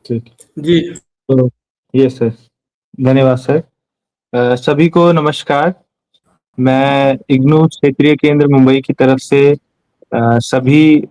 ठीक। जी। तो ये सर, धन्यवाद सर। सभी को नमस्कार। मैं इग्नू क्षेत्रीय केंद्र मुंबई की तरफ से सभी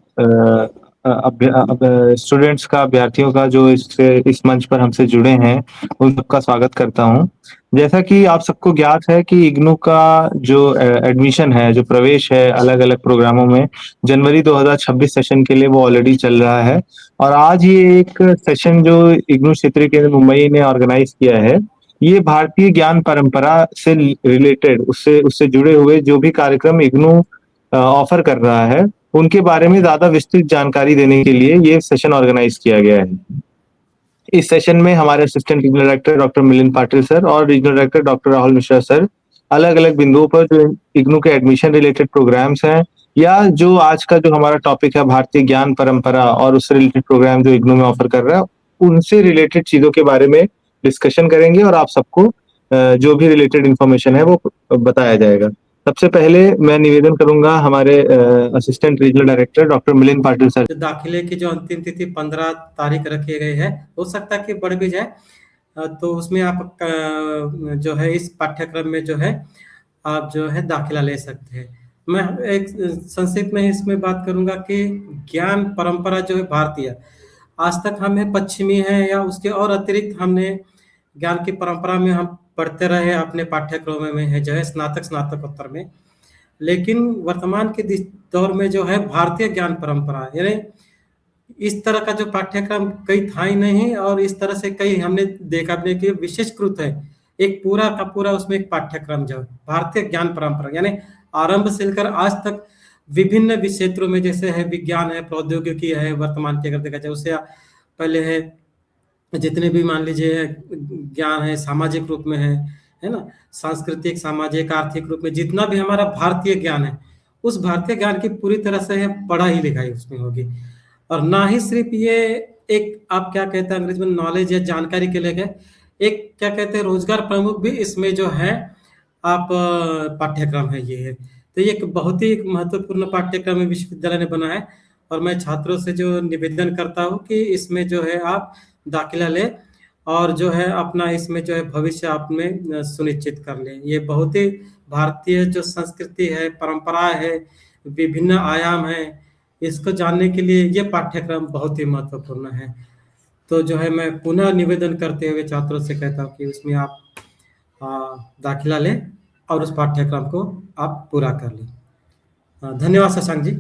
स्टूडेंट्स का, अभ्यर्थियों का जो इस मंच पर हमसे जुड़े हैं, उन सबका स्वागत करता हूं। जैसा कि आप सबको ज्ञात है कि इग्नू का जो एडमिशन है, जो प्रवेश है अलग अलग प्रोग्रामों में, जनवरी 2026 सेशन के लिए वो ऑलरेडी चल रहा है। और आज ये एक सेशन जो इग्नू क्षेत्रीय केंद्र मुंबई ने ऑर्गेनाइज किया है, ये भारतीय ज्ञान परंपरा से रिलेटेड, उससे उससे जुड़े हुए जो भी कार्यक्रम इग्नू ऑफर कर रहा है, उनके बारे में ज्यादा विस्तृत जानकारी देने के लिए ये सेशन ऑर्गेनाइज किया गया है। इस सेशन में हमारे assistant regional director doctor Milind Patil sir और regional director doctor Rahul Mishra sir अलग अलग बिंदुओं पर जो इग्नू के एडमिशन रिलेटेड प्रोग्राम्स हैं, या जो आज का जो हमारा टॉपिक है भारतीय ज्ञान परंपरा और उससे रिलेटेड प्रोग्राम जो इग्नू में ऑफर कर रहा है, उनसे रिलेटेड चीजों के बारे में डिस्कशन करेंगे और आप सबको जो भी रिलेटेड इंफॉर्मेशन है वो बताया जाएगा। सबसे पहले मैं निवेदन करूंगा हमारे assistant regional director doctor Milind Patil sir. जो दाखिले की जो अंतिम तिथि 15 तारीख रखी गई है, हो सकता है कि बढ़ भी जाए। तो उसमें आप जो है इस पाठ्यक्रम में जो है आप जो है दाखिला ले सकते हैं। मैं एक संक्षिप्त में इसमें बात करूंगा कि ज्ञान परंपरा जो है भारतीय, आज तक हमें पश्चिमी है या उसके और अतिरिक्त हमने ज्ञान की परंपरा में हम पढ़ते रहे अपने पाठ्यक्रम में है जो है स्नातकोत्तर में। लेकिन वर्तमान के दौर में जो है भारतीय ज्ञान परंपरा, यानी इस तरह का जो पाठ्यक्रम कहीं था ही नहीं, और इस तरह से कई हमने देखा नहीं कि विशेषकृत है एक पूरा का पूरा उसमें एक पाठ्यक्रम जो भारतीय ज्ञान परंपरा, यानी आरंभ से लेकर आज तक विभिन्न क्षेत्रों में, जैसे है विज्ञान है, प्रौद्योगिकी है, वर्तमान की अगर देखा जाए उससे पहले है जितने भी मान लीजिए ज्ञान है, सामाजिक रूप में है ना, सांस्कृतिक, सामाजिक, आर्थिक रूप में जितना भी हमारा भारतीय ज्ञान है, उस भारतीय ज्ञान की पूरी तरह से है पढ़ा ही लिखाई उसमें होगी। और ना ही सिर्फ ये एक आप क्या कहते हैं अंग्रेजी में नॉलेज या जानकारी के लिए एक क्या कहते हैं रोजगार प्रमुख भी इसमें जो है आप पाठ्यक्रम है ये है। तो ये एक बहुत ही महत्वपूर्ण पाठ्यक्रम है विश्वविद्यालय ने बनाया है, और मैं छात्रों से जो निवेदन करता हूँ कि इसमें जो है आप दाखिला ले और जो है अपना इसमें जो है भविष्य आप में सुनिश्चित कर ले। ये बहुत ही भारतीय जो संस्कृति है, परंपरा है, विभिन्न आयाम है, इसको जानने के लिए ये पाठ्यक्रम बहुत ही महत्वपूर्ण है। तो जो है मैं पुनः निवेदन करते हुए छात्रों से कहता हूँ कि उसमें आप दाखिला लें और उस पाठ्यक्रम को आप पूरा कर लें। धन्यवाद शशांक जी।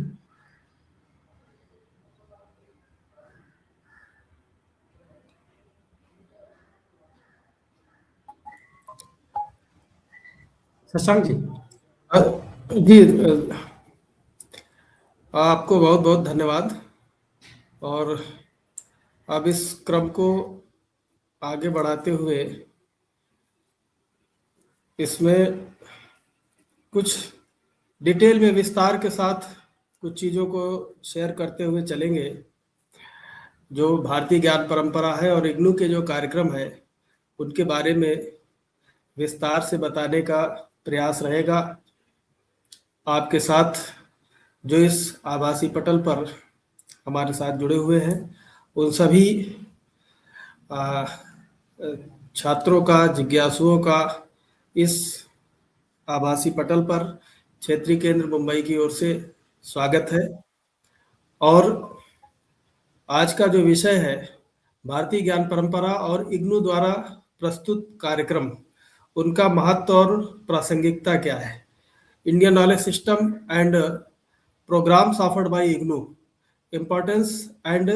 शशांक जी। जी, आपको बहुत बहुत धन्यवाद। और अब इस क्रम को आगे बढ़ाते हुए इसमें कुछ डिटेल में विस्तार के साथ कुछ चीज़ों को शेयर करते हुए चलेंगे। जो भारतीय ज्ञान परंपरा है और इग्नू के जो कार्यक्रम है उनके बारे में विस्तार से बताने का प्रयास रहेगा। आपके साथ जो इस आभासी पटल पर हमारे साथ जुड़े हुए हैं उन सभी छात्रों का, जिज्ञासुओं का इस आभासी पटल पर क्षेत्रीय केंद्र मुंबई की ओर से स्वागत है। और आज का जो विषय है भारतीय ज्ञान परंपरा और इग्नू द्वारा प्रस्तुत कार्यक्रम, उनका महत्व और प्रासंगिकता क्या है, Indian knowledge system and programs offered by IGNOU, importance and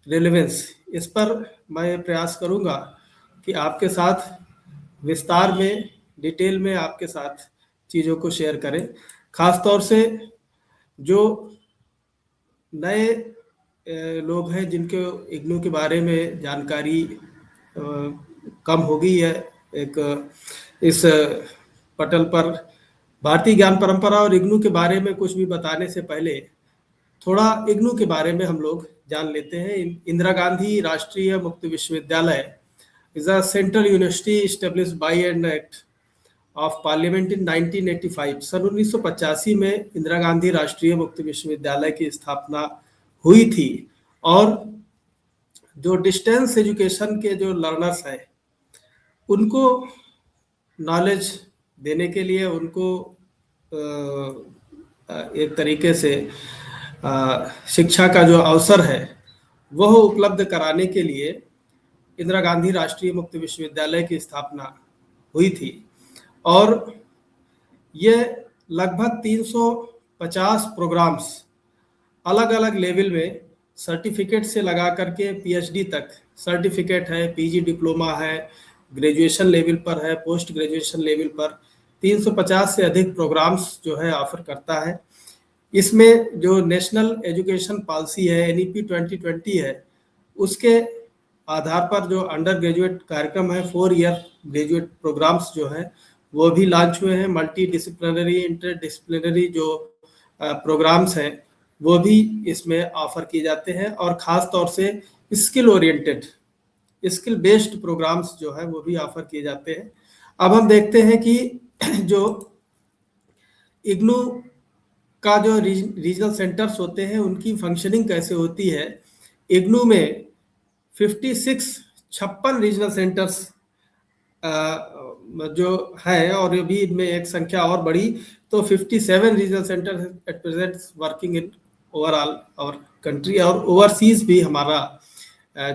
relevance. इस पर मैं प्रयास करूंगा कि आपके साथ विस्तार में, डिटेल में आपके साथ चीज़ों को शेयर करें। खास तौर से जो नए लोग हैं जिनके इग्नू के बारे में जानकारी कम होगी, है एक इस पटल पर भारतीय ज्ञान परंपरा और इग्नू के बारे में कुछ भी बताने से पहले थोड़ा इग्नू के बारे में हम लोग जान लेते हैं। इंदिरा गांधी राष्ट्रीय मुक्त विश्वविद्यालय is a central university established by an act of parliament in 1985। सन 1985 में इंदिरा गांधी राष्ट्रीय मुक्त विश्वविद्यालय की स्थापना हुई थी। और जो डिस्टेंस एजुकेशन के जो लर्नर्स हैं उनको नॉलेज देने के लिए, उनको एक तरीके से शिक्षा का जो अवसर है वह उपलब्ध कराने के लिए इंदिरा गांधी राष्ट्रीय मुक्त विश्वविद्यालय की स्थापना हुई थी। और ये लगभग 350 प्रोग्राम्स अलग अलग लेवल में सर्टिफिकेट से लगा करके पीएचडी तक सर्टिफिकेट है, पीजी डिप्लोमा है, ग्रेजुएशन लेवल पर है, पोस्ट ग्रेजुएशन लेवल पर 350 से अधिक प्रोग्राम्स जो है ऑफर करता है। इसमें जो नेशनल एजुकेशन पॉलिसी है एनईपी 2020 है, उसके आधार पर जो अंडर ग्रेजुएट कार्यक्रम है, 4 ईयर ग्रेजुएट प्रोग्राम्स जो है वो भी लॉन्च हुए हैं। मल्टी डिसिप्लिनरी, इंटरडिसिप्लिनरी जो प्रोग्राम्स हैं वो भी इसमें ऑफर किए जाते हैं, और ख़ास तौर से skill oriented, skill based programs जो है वो भी ऑफर किए जाते हैं। अब हम देखते हैं कि जो इग्नू का जो रीजनल सेंटर्स होते हैं उनकी फंक्शनिंग कैसे होती है। इग्नू में 56 रीजनल सेंटर्स जो है, और भी इनमें एक संख्या और बढ़ी तो 57 regional centre at present working in overall और कंट्री। और ओवरसीज भी हमारा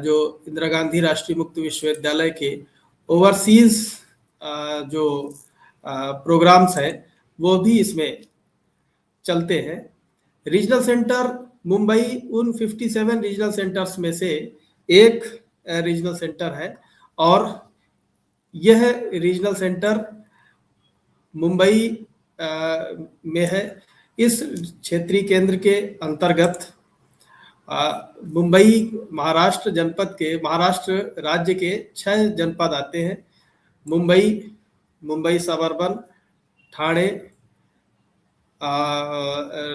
जो इंदिरा गांधी राष्ट्रीय मुक्त विश्वविद्यालय के ओवरसीज जो प्रोग्राम्स हैं वो भी इसमें चलते हैं। रीजनल सेंटर मुंबई उन 57 रीजनल सेंटर्स में से एक रीजनल सेंटर है, और यह रीजनल सेंटर मुंबई में है। इस क्षेत्रीय केंद्र के अंतर्गत मुंबई महाराष्ट्र जनपद के, महाराष्ट्र राज्य के 6 जनपद आते हैं। मुंबई सबर्बन, ठाणे,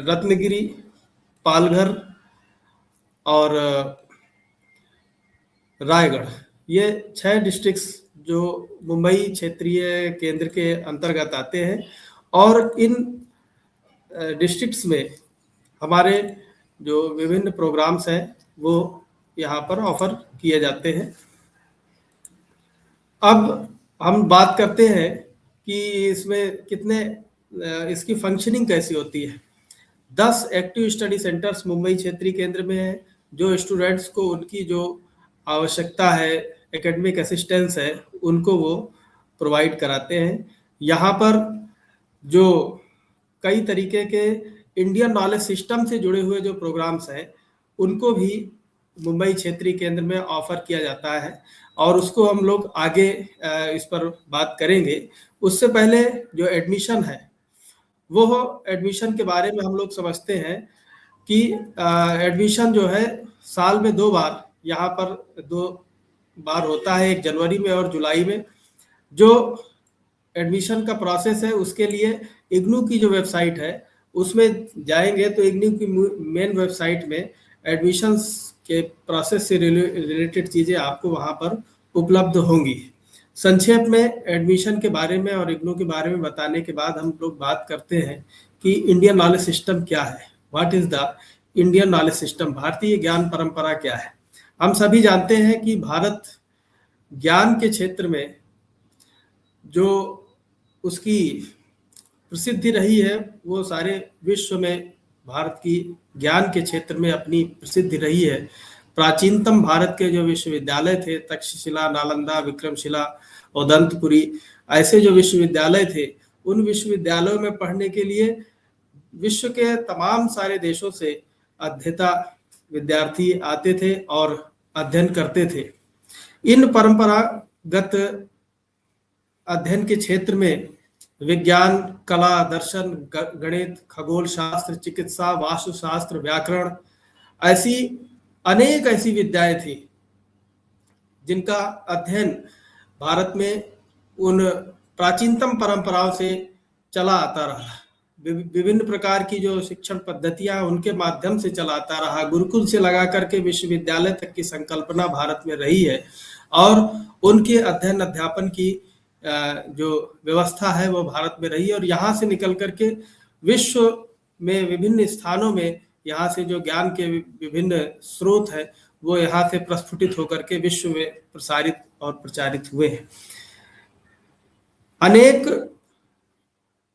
रत्नागिरी, पालघर और रायगढ़, ये 6 डिस्ट्रिक्ट्स जो मुंबई क्षेत्रीय केंद्र के अंतर्गत आते हैं। और इन डिस्ट्रिक्ट्स में हमारे जो विभिन्न प्रोग्राम्स हैं वो यहाँ पर ऑफर किए जाते हैं। अब हम बात करते हैं कि इसमें कितने, इसकी फंक्शनिंग कैसी होती है। 10 एक्टिव स्टडी सेंटर्स मुंबई क्षेत्रीय केंद्र में है, जो स्टूडेंट्स को उनकी जो आवश्यकता है, एकेडमिक असिस्टेंस है, उनको वो प्रोवाइड कराते हैं। यहाँ पर जो कई तरीके के इंडियन नॉलेज सिस्टम से जुड़े हुए जो प्रोग्राम्स हैं उनको भी मुंबई क्षेत्रीय केंद्र में ऑफर किया जाता है, और उसको हम लोग आगे इस पर बात करेंगे। उससे पहले जो एडमिशन है, वो एडमिशन के बारे में हम लोग समझते हैं कि एडमिशन जो है साल में 2 बार, यहाँ पर 2 बार होता है, एक जनवरी में और जुलाई में। जो एडमिशन का प्रोसेस है उसके लिए इग्नू की जो वेबसाइट है उसमें जाएंगे तो इग्नू की मेन वेबसाइट में एडमिशन्स के प्रोसेस से रिलेटेड चीज़ें आपको वहाँ पर उपलब्ध होंगी। संक्षेप में एडमिशन के बारे में और इग्नू के बारे में बताने के बाद हम लोग बात करते हैं कि इंडियन नॉलेज सिस्टम क्या है, what is the Indian knowledge system, भारतीय ज्ञान परंपरा क्या है। हम सभी जानते हैं कि भारत ज्ञान के क्षेत्र में जो उसकी प्रसिद्धि रही है वो सारे विश्व में भारत की ज्ञान के क्षेत्र में अपनी प्रसिद्धि रही है। प्राचीनतम भारत के जो विश्वविद्यालय थे, तक्षशिला, नालंदा, विक्रमशिला, उदंतपुरी, ऐसे जो विश्वविद्यालय थे, उन विश्वविद्यालयों में पढ़ने के लिए विश्व के तमाम सारे देशों से अध्येता विद्यार्थी आते थे और अध्ययन करते थे। इन परंपरागत अध्ययन के क्षेत्र में विज्ञान, कला, दर्शन, गणित, खगोल शास्त्र, चिकित्सा, वास्तुशास्त्र, व्याकरण, ऐसी अनेक ऐसी विद्याएं थी जिनका अध्ययन भारत में उन प्राचीनतम परंपराओं से चला आता रहा। विभिन्न प्रकार की जो शिक्षण पद्धतियां उनके माध्यम से चला आता रहा। गुरुकुल से लगा करके विश्वविद्यालय तक की संकल्पना भारत में रही है, और उनके अध्ययन अध्यापन की जो व्यवस्था है वो भारत में रही, और यहाँ से निकल करके विश्व में विभिन्न स्थानों में यहाँ से जो ज्ञान के विभिन्न स्रोत हैं वो यहाँ से प्रस्फुटित होकर के विश्व में प्रसारित और प्रचारित हुए हैं। अनेक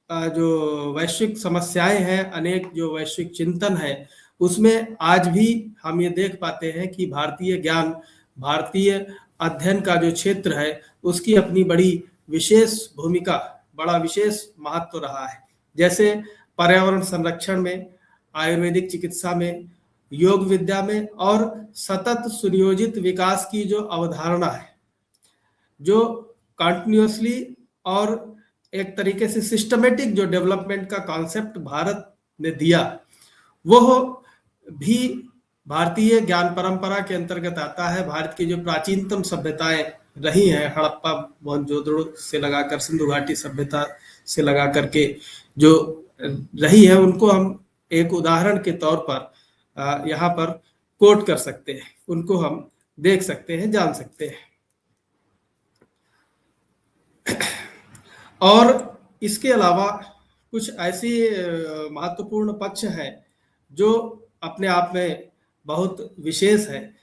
जो वैश्विक समस्याएं हैं, अनेक जो वैश्विक चिंतन है, उसमें आज भी हम ये देख पाते हैं कि भारतीय ज्ञान, भारतीय अध्ययन का जो क्षेत्र है, उसकी अपनी बड़ी विशेष भूमिका, बड़ा विशेष महत्व रहा है। जैसे पर्यावरण संरक्षण में, आयुर्वेदिक चिकित्सा में, योग विद्या में और सतत सुनियोजित विकास की जो अवधारणा है, जो कंटिन्यूअसली और एक तरीके से सिस्टमेटिक जो डेवलपमेंट का कॉन्सेप्ट भारत ने दिया, वो भी भारतीय ज्ञान परंपरा के अंतर्गत आता है। भारत की जो प्राचीनतम सभ्यताएं रही हैं, हड़प्पा मोहनजोदड़ो से लगाकर सिंधु घाटी सभ्यता से लगा करके जो रही है, उनको हम एक उदाहरण के तौर पर यहाँ पर कोट कर सकते हैं, उनको हम देख सकते हैं, जान सकते हैं। और इसके अलावा कुछ ऐसी महत्वपूर्ण पक्ष हैं जो अपने आप में बहुत विशेष है।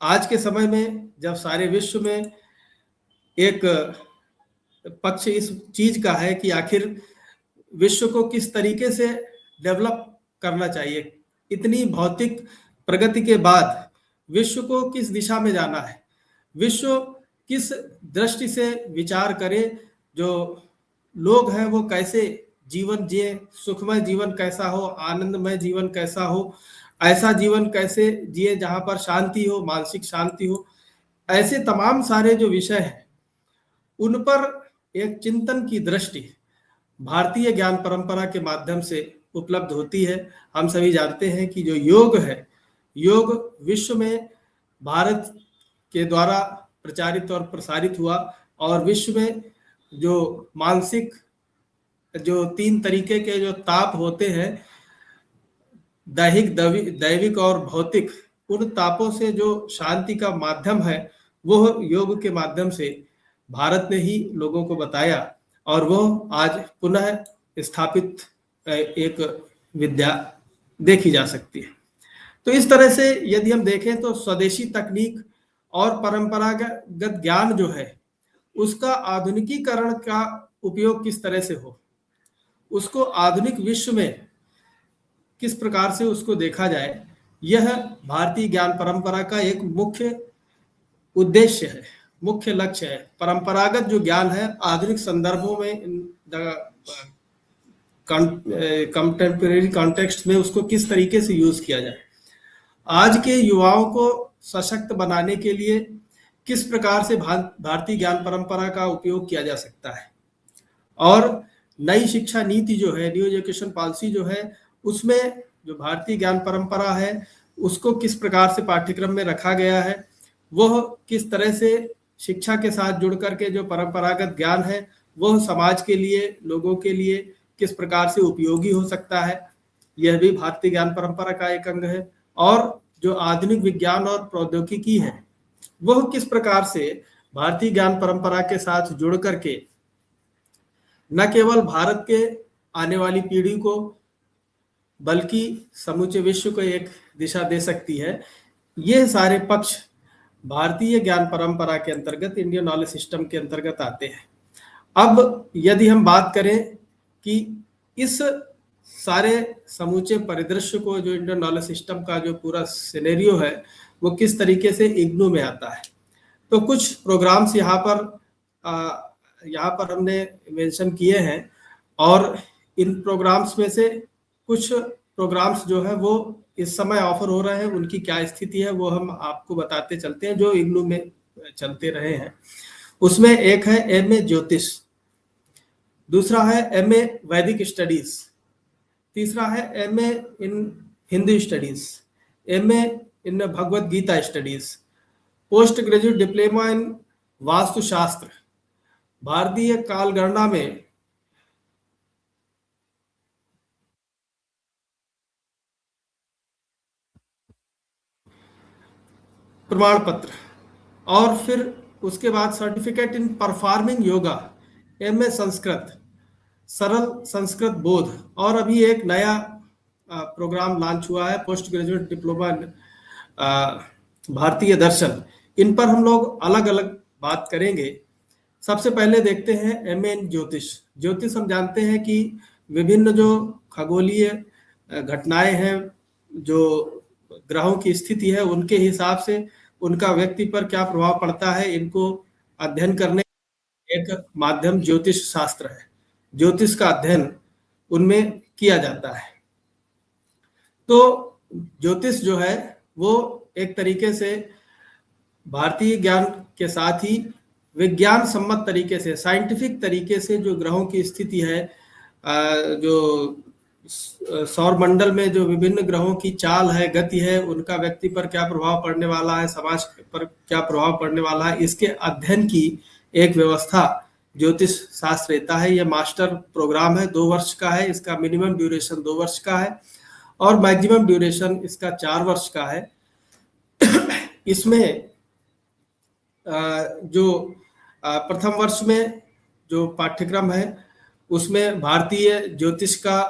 आज के समय में जब सारे विश्व में एक पक्ष इस चीज का है कि आखिर विश्व को किस तरीके से डेवलप करना चाहिए, इतनी भौतिक प्रगति के बाद विश्व को किस दिशा में जाना है, विश्व किस दृष्टि से विचार करे, जो लोग हैं वो कैसे जीवन जिए, सुखमय जीवन कैसा हो, आनंदमय जीवन कैसा हो, ऐसा जीवन कैसे जिए जहां पर शांति हो, मानसिक शांति हो। ऐसे तमाम सारे जो विषय हैं, उन पर एक चिंतन की दृष्टि भारतीय ज्ञान परंपरा के माध्यम से उपलब्ध होती है। हम सभी जानते हैं कि जो योग है, योग विश्व में भारत के द्वारा प्रचारित और प्रसारित हुआ, और विश्व में जो मानसिक जो 3 तरीके के जो ताप होते हैं, दैहिक, दैविक और भौतिक, उन तापों से जो शांति का माध्यम है, वो योग के माध्यम से भारत ने ही लोगों को बताया, और वो आज पुनः स्थापित एक विद्या देखी जा सकती है। तो इस तरह से यदि हम देखें तो स्वदेशी तकनीक और परंपरागत ज्ञान जो है, उसका आधुनिकीकरण का उपयोग किस तरह से हो, उसको आधुनिक विश्व में किस प्रकार से उसको देखा जाए, यह भारतीय ज्ञान परंपरा का एक मुख्य उद्देश्य है, मुख्य लक्ष्य है। परंपरागत जो ज्ञान है, आधुनिक संदर्भों में, कंटेम्परेरी कॉन्टेक्स्ट में उसको किस तरीके से यूज किया जाए, आज के युवाओं को सशक्त बनाने के लिए किस प्रकार से भारतीय ज्ञान परंपरा का उपयोग किया जा सकता है, और नई शिक्षा नीति जो है, न्यू एजुकेशन पॉलिसी जो है, उसमें जो भारतीय ज्ञान परंपरा है उसको किस प्रकार से पाठ्यक्रम में रखा गया है, वह किस तरह से शिक्षा के साथ जुड़ करके जो परंपरागत ज्ञान है वह समाज के लिए, लोगों के लिए किस प्रकार से उपयोगी हो सकता है, यह भी भारतीय ज्ञान परंपरा का एक अंग है। और जो आधुनिक विज्ञान और प्रौद्योगिकी है, वह किस प्रकार से भारतीय ज्ञान परंपरा के साथ जुड़ करके न केवल भारत के आने वाली पीढ़ी को बल्कि समूचे विश्व को एक दिशा दे सकती है, ये सारे पक्ष भारतीय ज्ञान परंपरा के अंतर्गत, इंडियन नॉलेज सिस्टम के अंतर्गत आते हैं। अब यदि हम बात करें कि इस सारे समूचे परिदृश्य को, जो इंडियन नॉलेज सिस्टम का जो पूरा सिनेरियो है, वो किस तरीके से इग्नू में आता है, तो कुछ प्रोग्राम्स यहाँ पर हमने मेंशन किए हैं, और इन प्रोग्राम्स में से कुछ प्रोग्राम्स जो है वो इस समय ऑफर हो रहे हैं, उनकी क्या स्थिति है वो हम आपको बताते चलते हैं, जो इग्नू में चलते रहे हैं। उसमें एक है एमए ज्योतिष, दूसरा है एमए वैदिक स्टडीज, तीसरा है MA in Hindi studies, MA in Bhagavad Gita studies, post graduate diploma in Vastushastra, भारतीय कालगणना में प्रमाण पत्र, और फिर उसके बाद certificate in performing yoga, MA Sanskrit, सरल संस्कृत बोध, और अभी एक नया प्रोग्राम लॉन्च हुआ है, पोस्ट ग्रेजुएट डिप्लोमा भारतीय दर्शन, इन पर हम लोग अलग अलग बात करेंगे। सबसे पहले देखते हैं एमए इन ज्योतिष। ज्योतिष हम जानते हैं कि विभिन्न जो खगोलीय घटनाएं हैं, जो ग्रहों की स्थिति है, उनके हिसाब से उनका व्यक्ति पर क्या प्रभाव पड़ता है, इनको अध्ययन करने एक माध्यम ज्योतिष शास्त्र है। ज्योतिष का अध्ययन उनमें किया जाता है। तो ज्योतिष जो है वो एक तरीके से भारतीय ज्ञान के साथ ही विज्ञान सम्मत तरीके से, साइंटिफिक तरीके से जो ग्रहों की स्थिति है, जो सौर मंडल में जो विभिन्न ग्रहों की चाल है, गति है, उनका व्यक्ति पर क्या प्रभाव पड़ने वाला है, समाज पर क्या प्रभाव पड़ने वाला है, इसके अध्ययन की एक व्यवस्था ज्योतिष शास्त्र रहता है। यह मास्टर प्रोग्राम है, 2 वर्ष का है। इसका मिनिमम ड्यूरेशन 2 वर्ष का है और मैक्सिमम ड्यूरेशन इसका 4 वर्ष का है। इसमें जो प्रथम वर्ष में जो पाठ्यक्रम है उसमें भारतीय ज्योतिष का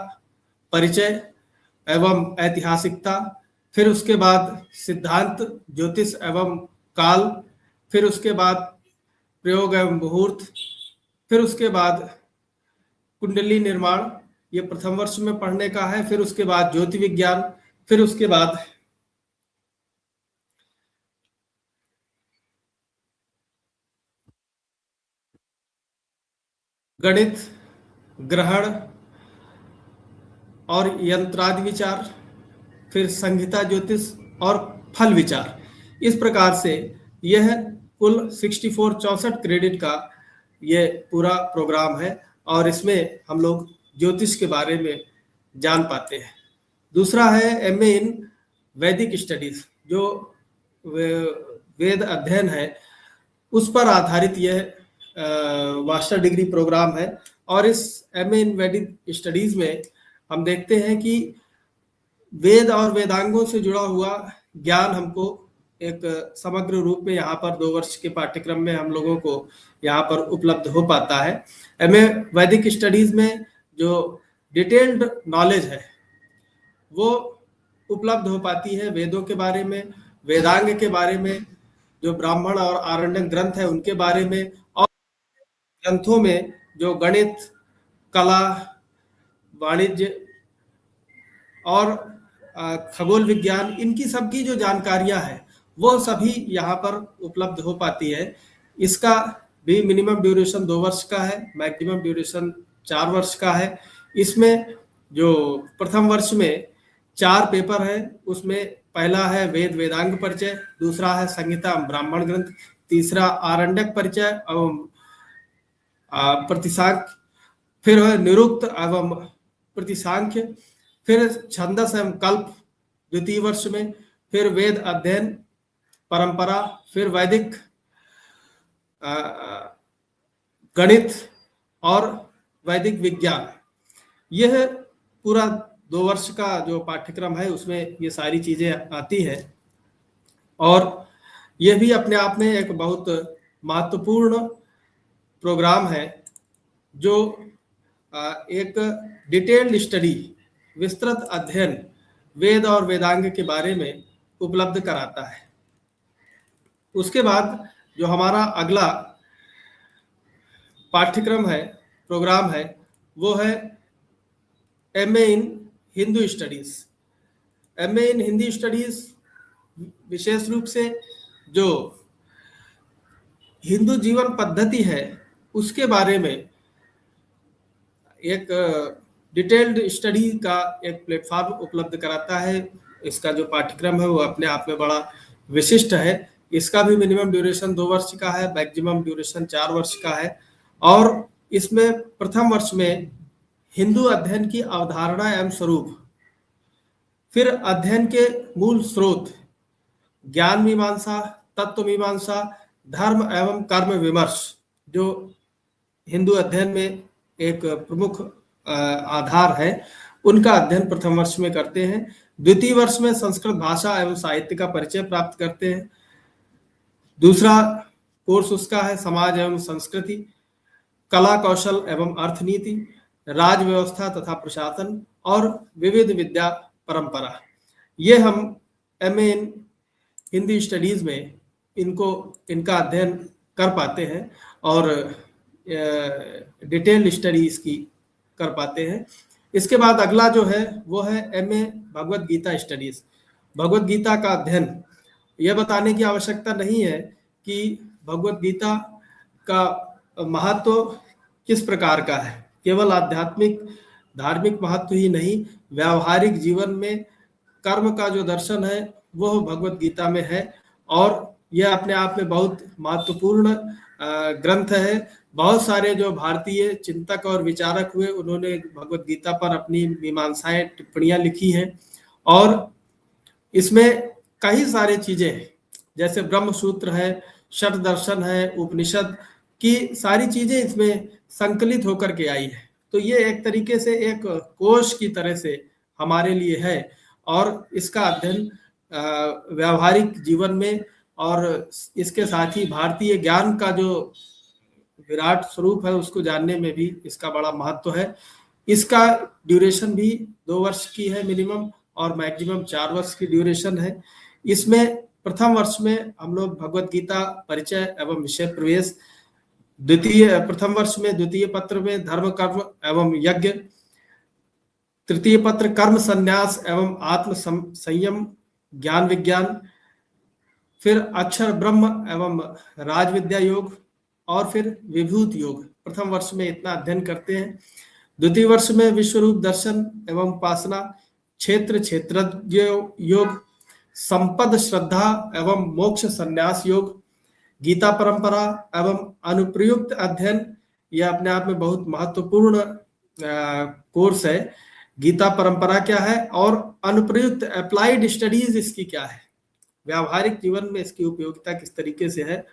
परिचय एवं ऐतिहासिकता, फिर उसके बाद सिद्धांत ज्योतिष एवं काल, फिर उसके बाद प्रयोग एवं मुहूर्त, फिर उसके बाद कुंडली निर्माण, ये प्रथम वर्ष में पढ़ने का है। फिर उसके बाद ज्योति विज्ञान, फिर उसके बाद गणित, ग्रहण और यंत्रादि विचार, फिर संहिता ज्योतिष और फल विचार। इस प्रकार से यह कुल 64 क्रेडिट का यह पूरा प्रोग्राम है और इसमें हम लोग ज्योतिष के बारे में जान पाते हैं। दूसरा है एमए इन वैदिक स्टडीज, जो वेद अध्ययन है उस पर आधारित यह मास्टर डिग्री प्रोग्राम है। और इस एमए इन वैदिक स्टडीज में हम देखते हैं कि वेद और वेदांगों से जुड़ा हुआ ज्ञान हमको एक समग्र रूप में यहाँ पर 2 वर्ष के पाठ्यक्रम में हम लोगों को यहाँ पर उपलब्ध हो पाता है। एमए वैदिक स्टडीज में जो डिटेल्ड नॉलेज है वो उपलब्ध हो पाती है वेदों के बारे में, वेदांग के बारे में, जो ब्राह्मण और आरण्यक ग्रंथ है उनके बारे में, और ग्रंथों में जो गणित, कला, वाणिज्य और खगोल विज्ञान, इनकी सबकी जो जानकारियां हैं वो सभी यहाँ पर उपलब्ध हो पाती है। इसका भी मिनिमम ड्यूरेशन 2 वर्ष का है, मैक्सिमम ड्यूरेशन 4 वर्ष का है। इसमें जो प्रथम वर्ष में 4 पेपर है, उसमें पहला है वेद वेदांग परिचय, दूसरा है संहिता ब्राह्मण ग्रंथ, तीसरा आरण्यक परिचय एवं प्रतिसांख्य, फिर है निरुक्त एवं प्रतिसांख्य, फिर छंदस एवं कल्प द्वितीय वर्ष में, फिर वेद अध्ययन परंपरा, फिर वैदिक गणित और वैदिक विज्ञान। यह पूरा 2 वर्ष का जो पाठ्यक्रम है उसमें ये सारी चीजें आती हैं और यह भी अपने आप में एक बहुत महत्वपूर्ण प्रोग्राम है जो एक डिटेल्ड स्टडी, विस्तृत अध्ययन वेद और वेदांग के बारे में उपलब्ध कराता है। उसके बाद जो हमारा अगला पाठ्यक्रम है, प्रोग्राम है, वो है MA in Hindu studies. MA in Hindi studies विशेष रूप से जो हिंदू जीवन पद्धति है उसके बारे में एक डिटेल्ड स्टडी का एक प्लेटफॉर्म उपलब्ध कराता है। इसका जो पाठ्यक्रम है वो अपने आप में बड़ा विशिष्ट है। इसका भी मिनिमम ड्यूरेशन 2 वर्ष का है, मैक्सिमम ड्यूरेशन 4 वर्ष का है और इसमें प्रथम वर्ष में हिंदू अध्ययन की अवधारणा एवं स्वरूप, फिर अध्ययन के मूल स्रोत, ज्ञान मीमांसा, तत्व मीमांसा, धर्म एवं कर्म विमर्श, जो हिंदू अध्ययन में एक प्रमुख आधार है, उनका अध्ययन प्रथम वर्ष में करते हैं। द्वितीय वर्ष में संस्कृत भाषा एवं साहित्य का परिचय प्राप्त करते हैं। दूसरा कोर्स उसका है समाज एवं संस्कृति, कला कौशल एवं अर्थनीति, राज व्यवस्था तथा प्रशासन और विविध विद्या परंपरा। ये हम एमए इन हिंदी स्टडीज़ में इनका अध्ययन कर पाते हैं और डिटेल स्टडीज़ की कर पाते हैं। इसके बाद अगला जो है वो है MA भगवत गीता स्टडीज़। भगवत गीता का अध्ययन, यह बताने की आवश्यकता नहीं है कि भगवत गीता का महत्व किस प्रकार का है। केवल आध्यात्मिक धार्मिक महत्व ही नहीं, व्यावहारिक जीवन में कर्म का जो दर्शन है वो भगवत गीता में है और यह अपने आप में बहुत महत्वपूर्ण ग्रंथ है। बहुत सारे जो भारतीय चिंतक और विचारक हुए उन्होंने भगवत गीता पर अपनी मीमांसाएं टिप्पणियां लिखी हैं और इसमें कई सारी चीजें जैसे ब्रह्म सूत्र है, षट दर्शन है, उपनिषद की सारी चीजें इसमें संकलित होकर के आई है। तो ये एक तरीके से एक कोश की तरह से हमारे लिए है और इसका अध्ययन व्यावहारिक जीवन में और इसके साथ ही भारतीय ज्ञान का जो विराट स्वरूप है उसको जानने में भी इसका बड़ा महत्व है। इसका ड्यूरेशन भी 2 वर्ष की है मिनिमम और मैक्सिमम 4 वर्ष की ड्यूरेशन है। इसमें प्रथम वर्ष में हम लोग भगवत गीता परिचय एवं विषय प्रवेश, प्रथम वर्ष में द्वितीय पत्र में धर्म कर्म एवं यज्ञ, तृतीय पत्र कर्म संन्यास एवं आत्म संयम ज्ञान विज्ञान, फिर अक्षर ब्रह्म एवं राजविद्या योग और फिर विभूत योग। प्रथम वर्ष में इतना अध्ययन करते हैं। द्वितीय वर्ष में विश्वरूप दर्शन एवं उपासना, क्षेत्र क्षेत्रज्ञ योग, संपद श्रद्धा एवं मोक्ष संन्यास योग, गीता परंपरा एवं अनुप्रयुक्त अध्ययन। यह अपने आप में बहुत महत्वपूर्ण कोर्स है। गीता परंपरा क्या है और अनुप्रयुक्त अप्लाइड स्टडीज इसकी क्या है, व्यावहारिक जीवन में इसकी उपयोगिता किस तरीके से है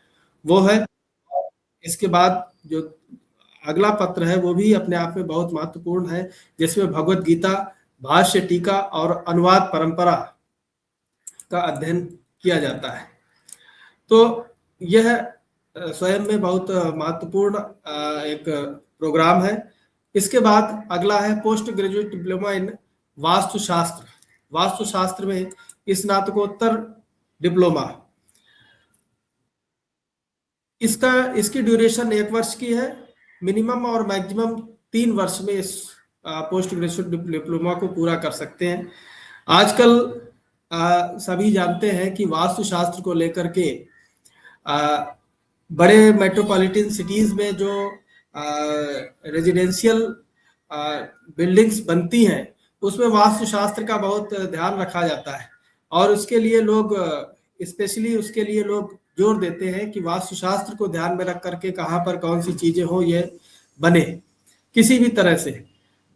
वो है। इसके बाद जो अगला पत्र है वो भी अपने आप में बहुत महत्वपूर्ण है, जिसमें भगवत गीता भाष्य टीका और अनुवाद परंपरा का अध्ययन किया जाता है। तो यह स्वयं में बहुत महत्वपूर्ण एक प्रोग्राम है। इसके बाद अगला है पोस्ट ग्रेजुएट डिप्लोमा इन वास्तुशास्त्र। वास्तुशास्त्र में स्नातकोत्तर डिप्लोमा, इसकी ड्यूरेशन 1 वर्ष की है मिनिमम और मैक्सिमम 3 वर्ष में इस पोस्ट ग्रेजुएट डिप्लोमा को पूरा कर सकते हैं। आजकल सभी जानते हैं कि वास्तुशास्त्र को लेकर के बड़े मेट्रोपॉलिटन सिटीज में जो रेजिडेंशियल बिल्डिंग्स बनती हैं उसमें वास्तुशास्त्र का बहुत ध्यान रखा जाता है और उसके लिए लोग स्पेशली उसके लिए लोग जोर देते हैं कि वास्तुशास्त्र को ध्यान में रख करके कहाँ पर कौन सी चीजें हो ये बने किसी भी तरह से।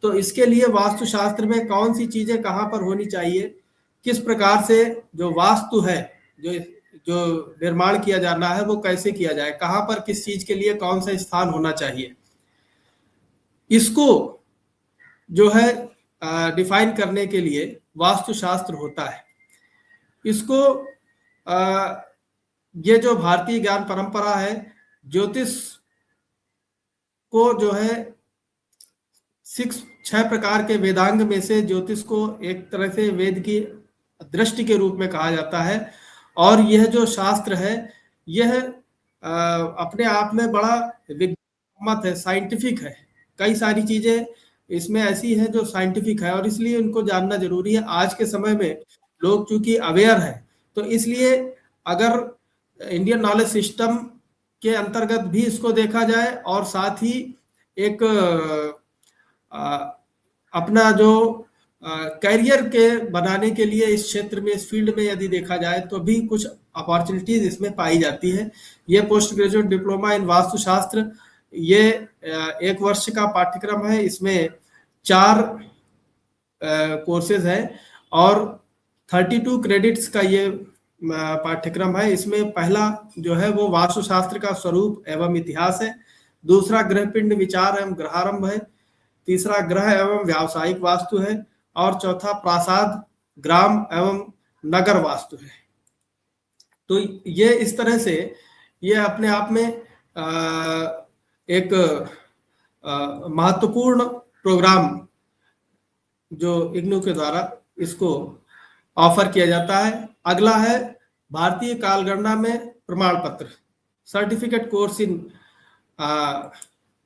तो इसके लिए वास्तुशास्त्र में कौन सी चीजें कहाँ पर होनी चाहिए, किस प्रकार से जो वास्तु है जो निर्माण किया जाना है वो कैसे किया जाए, कहाँ पर किस चीज के लिए कौन सा स्थान होना चाहिए, इसको जो है डिफाइन करने के लिए वास्तुशास्त्र होता है। इसको ये जो भारतीय ज्ञान परंपरा है, ज्योतिष को जो है 6 प्रकार के वेदांग में से ज्योतिष को एक तरह से वेद की दृष्टि के रूप में कहा जाता है और यह जो शास्त्र है यह अपने आप में बड़ा विज्ञानमत है, साइंटिफिक है। कई सारी चीजें इसमें ऐसी हैं जो साइंटिफिक है और इसलिए उनको जानना जरूरी है। आज के समय में लोग चूंकि अवेयर है तो इसलिए अगर इंडियन नॉलेज सिस्टम के अंतर्गत भी इसको देखा जाए और साथ ही एक अपना जो कैरियर के बनाने के लिए इस क्षेत्र में इस फील्ड में यदि देखा जाए तो भी कुछ अपॉर्चुनिटीज इसमें पाई जाती है। ये पोस्ट ग्रेजुएट डिप्लोमा इन वास्तुशास्त्र ये 1 वर्ष का पाठ्यक्रम है। इसमें 4 कोर्सेज हैं और 32 क्रेडिट्स का ये पाठ्यक्रम है। इसमें पहला जो है वो वास्तुशास्त्र का स्वरूप एवं इतिहास है, दूसरा ग्रहपिंड विचार एवं ग्रहारंभ है, तीसरा ग्रह एवं व्यावसायिक वास्तु है और चौथा प्रासाद ग्राम एवं नगर वास्तु है। तो ये इस तरह से ये अपने आप में एक महत्वपूर्ण प्रोग्राम जो इग्नू के द्वारा इसको ऑफर किया जाता है। अगला है भारतीय कालगणना में प्रमाण पत्र, सर्टिफिकेट कोर्स इन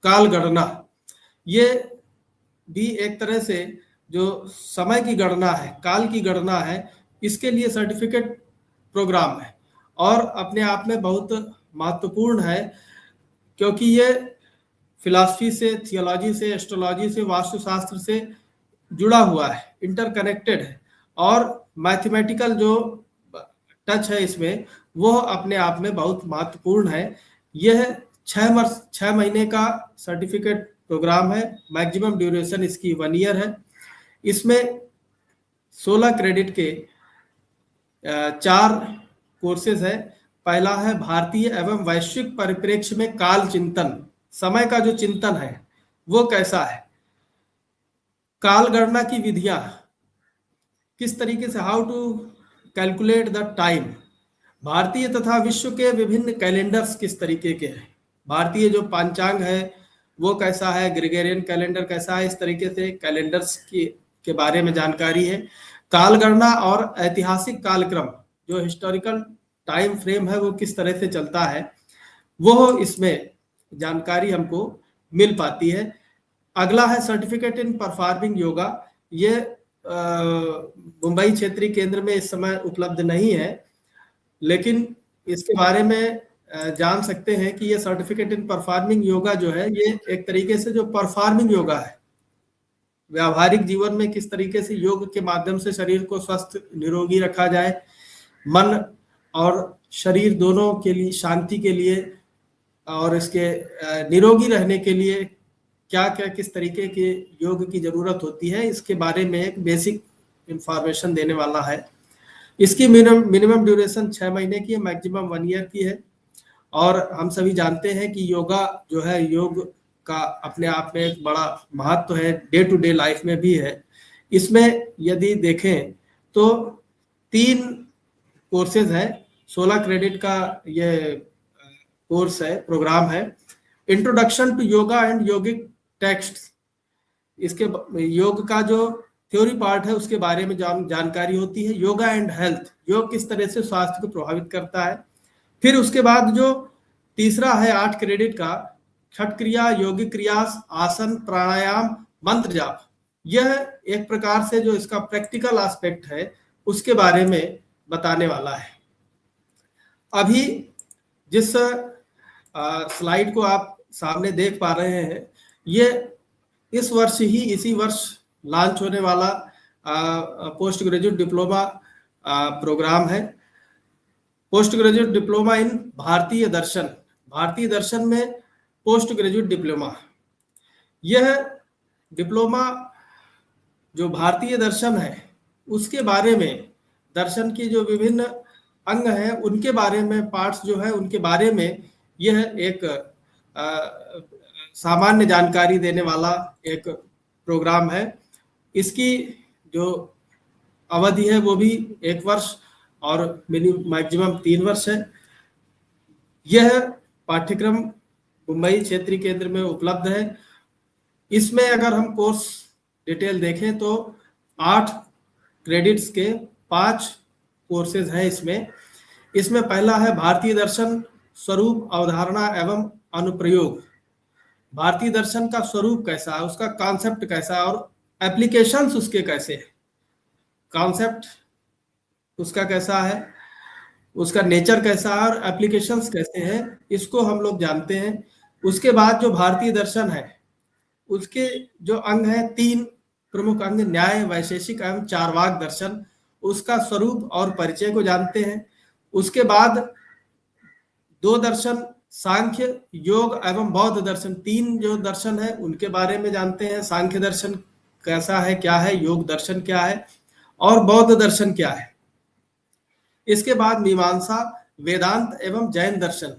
कालगणना, ये भी एक तरह से जो समय की गणना है, काल की गणना है, इसके लिए सर्टिफिकेट प्रोग्राम है और अपने आप में बहुत महत्वपूर्ण है, क्योंकि ये फिलॉसफी से, थियोलॉजी से, एस्ट्रोलॉजी से, वास्तुशास्त्र से जुड़ा हुआ है, इंटरकनेक्टेड है, और मैथमेटिकल जो टच है इसमें वो अपने आप में बहुत महत्वपूर्ण है। यह 6 महीने का सर्टिफिकेट प्रोग्राम है, मैक्सिमम ड्यूरेशन इसकी 1 ईयर है। इसमें 16 क्रेडिट के 4 कोर्सेज है। पहला है भारतीय एवं वैश्विक परिप्रेक्ष्य में काल चिंतन, समय का जो चिंतन है वो कैसा है, काल गणना की विधियां किस तरीके से, how to calculate the time, भारतीय तथा विश्व के विभिन्न कैलेंडर्स किस तरीके के हैं, भारतीय जो पंचांग है वो कैसा है, ग्रेगोरियन कैलेंडर कैसा है, इस तरीके से कैलेंडर्स के बारे में जानकारी है। काल गणना और ऐतिहासिक कालक्रम, जो हिस्टोरिकल टाइम फ्रेम है वो किस तरह से चलता है, वो इसमें जानकारी हमको मिल पाती है। अगला है सर्टिफिकेट इन परफॉर्मिंग योगा। ये मुंबई क्षेत्रीय केंद्र में इस समय उपलब्ध नहीं है, लेकिन इसके बारे में जान सकते हैं कि ये सर्टिफिकेट इन परफॉर्मिंग योगा जो है, ये एक तरीके से जो परफॉर्मिंग योगा है, व्यावहारिक जीवन में किस तरीके से योग के माध्यम से शरीर को स्वस्थ निरोगी रखा जाए, मन और शरीर दोनों के लिए शांति के लिए और इसके निरोगी रहने के लिए क्या क्या किस तरीके के योग की जरूरत होती है, इसके बारे में एक बेसिक इंफॉर्मेशन देने वाला है। इसकी मिनिमम ड्यूरेशन 6 महीने की है, मैक्सिमम 1 ईयर की है। और हम सभी जानते हैं कि योगा जो है, योग का अपने आप में एक बड़ा महत्व है, डे टू डे लाइफ में भी है। इसमें यदि देखें तो 3 कोर्सेज है, 16 क्रेडिट का ये कोर्स है, प्रोग्राम है। Introduction to yoga and yogic text, इसके योग का जो थ्योरी पार्ट है उसके बारे में जानकारी होती है। योगा एंड हेल्थ, योग किस तरह से स्वास्थ्य को प्रभावित करता है। फिर उसके बाद जो तीसरा है 8 क्रेडिट का, छठ क्रिया, योगिक क्रियास, आसन, प्राणायाम, मंत्र जाप, यह एक प्रकार से जो इसका प्रैक्टिकल एस्पेक्ट है उसके बारे में बताने वाला है। अभी जिस स्लाइड को आप सामने देख पा रहे हैं, ये इस वर्ष ही, इसी वर्ष लॉन्च होने वाला पोस्ट ग्रेजुएट डिप्लोमा प्रोग्राम है। पोस्ट ग्रेजुएट डिप्लोमा इन भारतीय दर्शन, भारतीय दर्शन में पोस्ट ग्रेजुएट डिप्लोमा। यह डिप्लोमा जो भारतीय दर्शन है उसके बारे में, दर्शन की जो विभिन्न अंग हैं उनके बारे में, पार्ट्स जो है उनके बारे में यह एक सामान्य जानकारी देने वाला एक प्रोग्राम है। इसकी जो अवधि है वो भी 1 वर्ष और मैक्सिमम 3 वर्ष है। यह पाठ्यक्रम मुंबई क्षेत्रीय केंद्र में उपलब्ध है। इसमें अगर हम कोर्स डिटेल देखें तो 8 क्रेडिट्स के 5 कोर्सेज हैं इसमें पहला है भारतीय दर्शन, स्वरूप, अवधारणा एवं अनुप्रयोग। भारतीय दर्शन का स्वरूप कैसा है, उसका कॉन्सेप्ट कैसा है और एप्लीकेशंस उसके कैसे हैं। कॉन्सेप्ट उसका कैसा है, उसका नेचर कैसा है और एप्लीकेशंस कैसे हैं, इसको हम लोग जानते हैं। उसके बाद जो भारतीय दर्शन है उसके जो अंग हैं, 3 प्रमुख अंग, न्याय, वैशेषिक एवं चार्वाक दर्शन, उसका स्वरूप और परिचय को जानते हैं। उसके बाद 2 दर्शन, सांख्य, योग एवं बौद्ध दर्शन, 3 जो दर्शन है उनके बारे में जानते हैं। सांख्य दर्शन कैसा है, क्या है, योग दर्शन क्या है और बौद्ध दर्शन क्या है। इसके बाद मीमांसा, वेदांत एवं जैन दर्शन।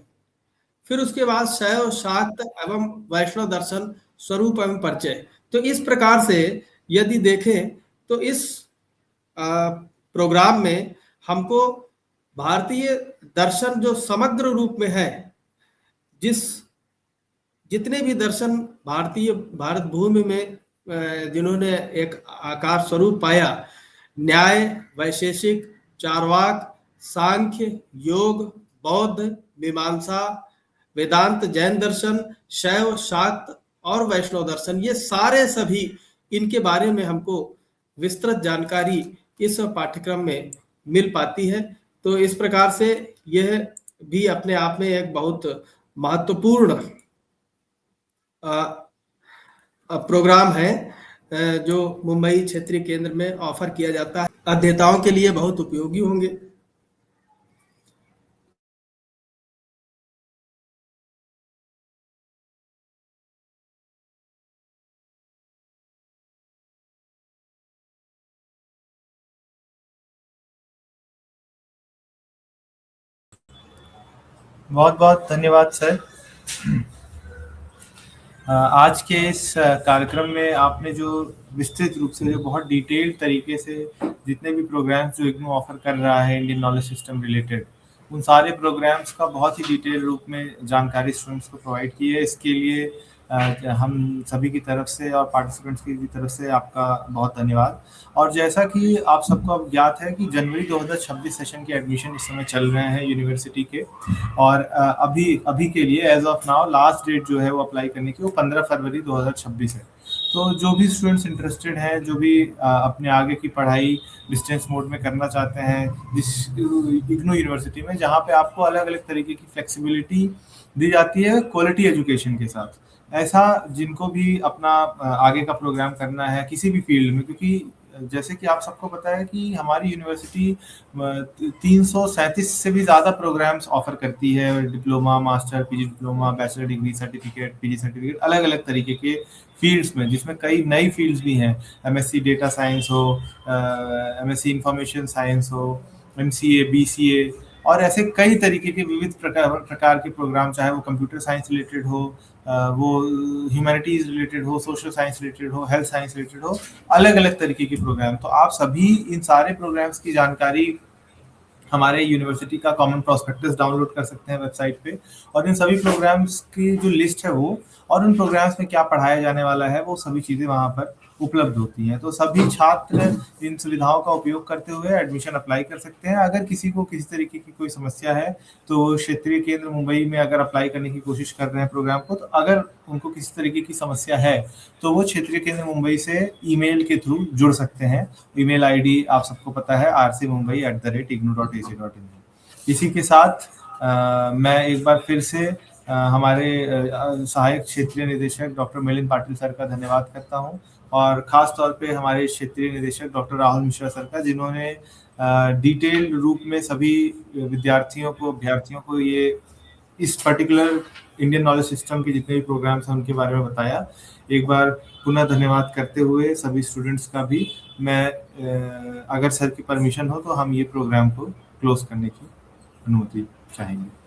फिर उसके बाद शैव, शाक्त एवं वैष्णव दर्शन, स्वरूप एवं परिचय। तो इस प्रकार से यदि देखें तो इस प्रोग्राम में हमको भारतीय दर्शन जो समग्र रूप में है, जितने भी दर्शन भारत भूमि में जिन्होंने एक आकार स्वरूप पाया, न्याय, वैशेषिक, चार्वाक, सांख्य, योग, बौद्ध, मीमांसा, वेदांत, जैन दर्शन, शैव, शाक्त और वैष्णव दर्शन, ये सारे सभी इनके बारे में हमको विस्तृत जानकारी इस पाठ्यक्रम में मिल पाती है। तो इस प्रकार से यह भी अपने आप में एक बहुत महत्वपूर्ण प्रोग्राम है जो मुंबई क्षेत्रीय केंद्र में ऑफर किया जाता है। अध्येताओं के लिए बहुत उपयोगी होंगे। बहुत बहुत धन्यवाद सर। आज के इस कार्यक्रम में आपने जो विस्तृत रूप से, जो बहुत डिटेल्ड तरीके से जितने भी प्रोग्राम्स जो इग्नू ऑफर कर रहा है इंडियन नॉलेज सिस्टम रिलेटेड, उन सारे प्रोग्राम्स का बहुत ही डिटेल रूप में जानकारी स्टूडेंट्स को प्रोवाइड की है। इसके लिए हम सभी की तरफ से और पार्टिसिपेंट्स की तरफ से आपका बहुत धन्यवाद। और जैसा कि आप सबको अब ज्ञात है कि जनवरी 2026 सेशन के एडमिशन इस समय चल रहे हैं यूनिवर्सिटी के, और अभी के लिए as of now last date जो है वो अप्लाई करने की वो 15 फरवरी 2026 है। तो जो भी स्टूडेंट्स इंटरेस्टेड हैं, जो भी अपने आगे की पढ़ाई डिस्टेंस मोड में करना चाहते हैं जिस इग्नू यूनिवर्सिटी में, जहाँ पे आपको अलग अलग तरीके की फ्लेक्सिबिलिटी दी जाती है क्वालिटी एजुकेशन के साथ, ऐसा जिनको भी अपना आगे का प्रोग्राम करना है किसी भी फील्ड में, क्योंकि जैसे कि आप सबको पता है कि हमारी यूनिवर्सिटी 337 से भी ज़्यादा प्रोग्राम्स ऑफर करती है, diploma, master, PG diploma, bachelor degree certificate, PG certificate, अलग अलग तरीके के फील्ड्स में, जिसमें कई नई फील्ड्स भी हैं। एमएससी डेटा साइंस हो, एमएससी इंफॉर्मेशन साइंस हो, एमसीए, बीसीए और ऐसे कई तरीके के विविध प्रकार के प्रोग्राम, चाहे वो कंप्यूटर साइंस रिलेटेड हो, वो ह्यूमैनिटीज रिलेटेड हो, सोशल साइंस रिलेटेड हो, हेल्थ साइंस रिलेटेड हो, अलग अलग तरीके के प्रोग्राम। तो आप सभी इन सारे प्रोग्राम्स की जानकारी हमारे यूनिवर्सिटी का कॉमन प्रोस्पेक्टस डाउनलोड कर सकते हैं वेबसाइट पे, और इन सभी प्रोग्राम्स की जो लिस्ट है वो, और उन प्रोग्राम्स में क्या पढ़ाया जाने वाला है, वो सभी चीज़ें वहाँ पर उपलब्ध होती हैं। तो सभी छात्र इन सुविधाओं का उपयोग करते हुए एडमिशन अप्लाई कर सकते हैं। अगर किसी को किसी तरीके की कोई समस्या है तो क्षेत्रीय केंद्र मुंबई में अगर अप्लाई करने की कोशिश कर रहे हैं प्रोग्राम को, तो अगर उनको किसी तरीके की समस्या है तो वो क्षेत्रीय केंद्र मुंबई से ईमेल के थ्रू जुड़ सकते हैं। ईमेल आईडी आप सबको पता है, rcmumbai@ignu.ac.in। इसी के साथ मैं एक बार फिर से हमारे सहायक क्षेत्रीय निदेशक डॉक्टर मिलिंद पाटिल सर का धन्यवाद करता हूं, और ख़ास तौर पे हमारे क्षेत्रीय निदेशक डॉक्टर राहुल मिश्रा सर का, जिन्होंने डिटेल रूप में सभी विद्यार्थियों को, अभ्यर्थियों को ये इस पर्टिकुलर इंडियन नॉलेज सिस्टम के जितने भी प्रोग्राम्स हैं उनके बारे में बताया। एक बार पुनः धन्यवाद करते हुए सभी स्टूडेंट्स का भी मैं, अगर सर की परमिशन हो तो हम ये प्रोग्राम को क्लोज करने की अनुमति चाहेंगे।